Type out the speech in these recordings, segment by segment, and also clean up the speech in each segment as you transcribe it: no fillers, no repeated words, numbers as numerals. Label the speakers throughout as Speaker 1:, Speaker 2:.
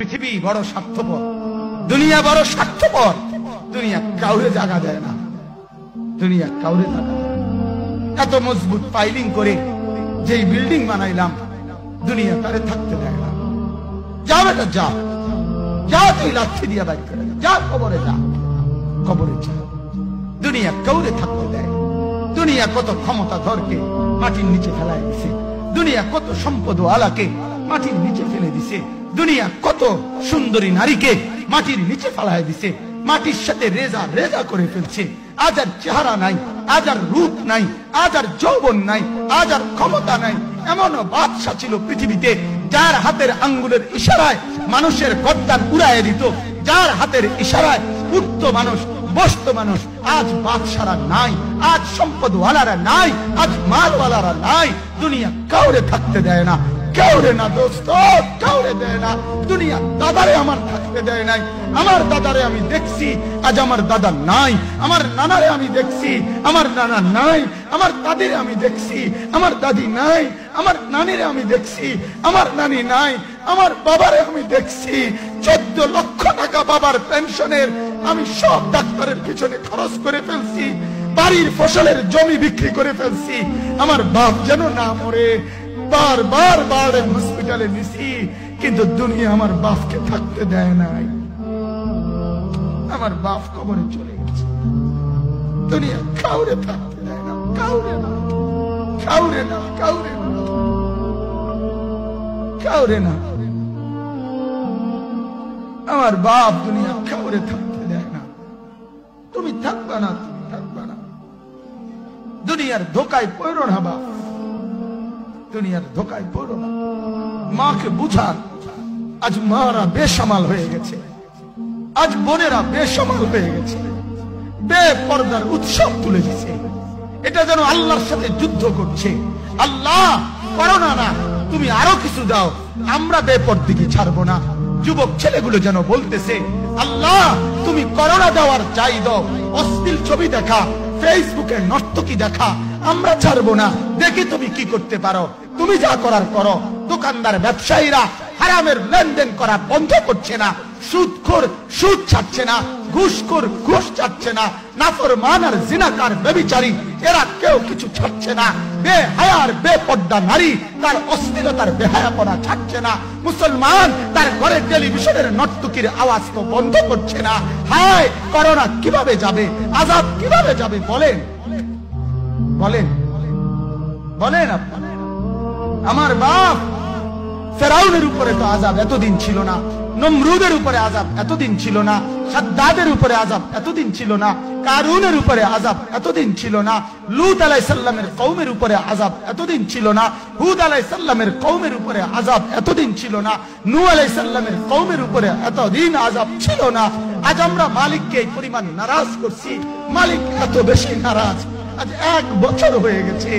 Speaker 1: পৃথিবী বড় স্বার্থপর, দুনিয়া বড় স্বার্থপর। দুনিয়া কাউরে জায়গা দেয় না, দুনিয়া কাউরে জায়গা দেয় না। এত মজবুত পাইলিং করে যেই বিল্ডিং বানাইলাম, দুনিয়া তারে থাকতে দেয় না। যা বেটা যা, যা তুই লাঠি দিয়া বাইর করে যা, কবরে যা, কবরে যা। দুনিয়া কাউরে থাকতে দেয়। দুনিয়া কত ক্ষমতাধরকে মাটির নিচে ফেলায় দিছে, দুনিয়া কত সম্পদ আলাকে মাটির নিচে ফেলে দিছে, দুনিয়া কত সুন্দরী নারীকে মাটির নিচে ফেলায় দিছে, মাটির সাথে রেজা রেজা করে ফেলছে। আজ আর চেহারা নাই, আজ আর রূপ নাই, আজ আর যৌবন নাই, আজ আর ক্ষমতা নাই। এমন বাদশা ছিল পৃথিবীতে যার হাতের আঙ্গুলের ইশারায় মানুষের গর্দান উড়াইয়া দিত, যার হাতের ইশারায় উঠত মানুষ, বসত মানুষ। আজ বাদশারা নাই, আজ সম্পদওয়ালারা নাই, আজ মালওয়ালারা নাই। দুনিয়া কাউরে থাকতে দেয় না, কাউরে না দোস্ত, কাউরে দেয় না। দুনিয়া দাদারে আমার থাকতে দেয় নাই। আমার দাদারে আমি দেখছি, আজ আমার দাদা নাই। আমার নানারে আমি দেখছি, আমার নানা নাই। আমার দাদিরে আমি দেখছি, আমার দাদি নাই। আমার নানিরে আমি দেখছি, আমার নানি নাই। আমার বাবারে আমি দেখছি, 14 লক্ষ টাকা বাবার পেনশনের আমি সব ডাক্তারের পিছনে খরচ করে ফেলছি, বাড়ির ফসলের জমি বিক্রি করে ফেলছি। আমার বাপ যেন না মরে বারবার বারে হসপিটালে নিছি, কিন্তু দুনিয়া আমার বাপকে থাকতে দেয় নাই। আমার বাপ কবরে চলে গেছে। দুনিয়া কাউরে থাকতে দেয় না, কাউরে না, কাউরে না, কাউরে না, কাউরে না। আমার বাপ দুনিয়া কাউরে থাকতে দেয় না। তুমি থাকবা না, তুমি থাকবা না। দুনিয়ার ধোকায় পড়ো না বাপ, দুনিয়ার ধোকায় পড়ো না। মাকে বুঝান, আজ মারা বেসামাল হয়ে গেছে, আজ বোনেরা বেসামাল হয়ে গেছে, বেপরদার উৎসব তুলে দিছে। এটা যেন আল্লাহর সাথে যুদ্ধ করছে। আল্লাহ করোনা না, তুমি আরো কিছু দাও, আমরা বেপরদিকে ছাড়বো না। যুবক ছেলেগুলো যেন বলতেছে, আল্লাহ তুমি করোনা দেওয়ার চাই দাও, অশ্লীল ছবি দেখা, ফেসবুকে নর্তকী দেখা, আমরা ছাড়বো না। দেখি তুমি কি করতে পারো, তুমি যা করার করো। দোকানদার ব্যবসায়ীরা হারামের লেনদেন করা বন্ধ করছে না, সুদখোর সুদ ছাড়ছে না, ঘুষখোর ঘুষ ছাড়ছে না, নাফরমান আর জিনাকার ব্যভিচারী এরা কেউ কিছু ছাড়ছে না। বেহায়ার বেপর্দা নারী তার অশ্লীলতার বেহায়াপনা ছাড়ছে না। মুসলমান তার ঘরে টেলিভিশনের নর্তকীর আওয়াজ তো বন্ধ করছে না। হায় করোনা কিভাবে যাবে, আযাব কিভাবে যাবে বলেন, বলেন, বলেন আপনারা। আমার বাপ ফেরাউনের উপরে তো আযাব এতদিন ছিল না, নমরুদের উপরে আযাব এতদিন ছিল না, সাদ্দাদের উপরে আযাব এতদিন ছিল না, কারুনের উপরে আযাব এতদিন ছিল না, লূত আলাইহিস সালামের কওমের উপরে আযাব এতদিন ছিল না, হুদ আলাইহিস সালামের কওমের উপরে আযাব এতদিন ছিল না, নূহ আলাইহিস সালামের কওমের উপরে এতদিন আযাব ছিল না। আজ আমরা মালিককে এই পরিমাণ নারাজ করছি, মালিক এত বেশি নারাজ। আজ 1 বছর হয়ে গেছে,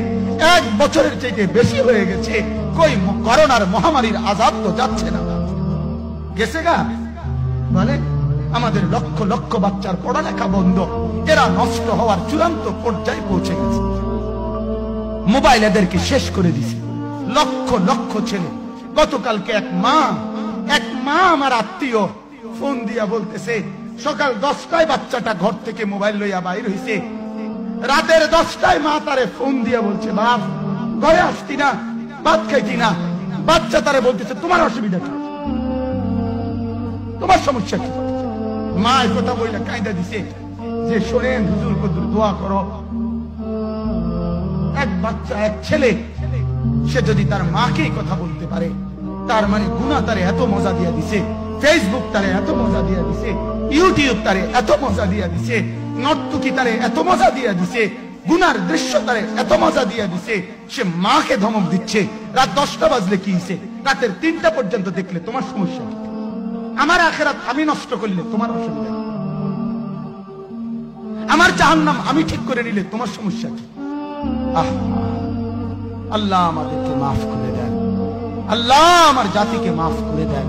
Speaker 1: 1 বছরের থেকে বেশি হয়ে গেছে, কই করোনার মহামারীর আযাব তো যাচ্ছে না, গেছে গা। বলে আমাদের লক্ষ লক্ষ বাচ্চার পড়ালেখা বন্ধ, এরা নষ্ট হওয়ার চূড়ান্ত পর্যায়ে পৌঁছে গেছে। মোবাইল এদেরকে শেষ করে দিছে, লক্ষ লক্ষ ছেলে। গতকালকে এক মা আমার আত্মীয় ফোন দিয়া বলতেছে, সকাল 10টায় বাচ্চাটা ঘর থেকে মোবাইল লইয়া বাইর হইছে, রাতের 10টায় মা তারে ফোন দিয়া বলছে, বাপ ঘরে আসতি না, ভাত খাইতি না। বাচ্চা তারে বলতেছে, তোমার অসুবিধা কি, তোমার সমস্যা কি? মা এই কথা বইলা কায়দা দিছে যে শোনেন হুজুর কদ্দুর দোয়া করো। এক বাচ্চা, এক ছেলে, সে যদি তার মাকে কথা বলতে পারে, তার মানে গুনাহ তারে এত মজা দিয়া দিছে, ফেসবুক তারে এত মজা দিয়া দিছে, ইউটিউব তারে এত মজা দিয়া দিছে, নর্তকী তারে এত মজা দিয়া দিছে, গুনার দৃশ্য তারে এত মজা দিয়া দিছে, সে মাকে ধমক দিচ্ছে। রাত 10টা বাজলে কি হইছে, রাতের 3টা পর্যন্ত দেখলে তোমার সমস্যা কি? আমার আখিরাত আমি নষ্ট করলে তোমার অসুবিধা, আমার জাহান্নাম আমি ঠিক করে নিলে তোমার সমস্যা কি? আল্লাহ আমাদেরকে মাফ করে দেন, আল্লাহ আমার জাতিকে মাফ করে দেন।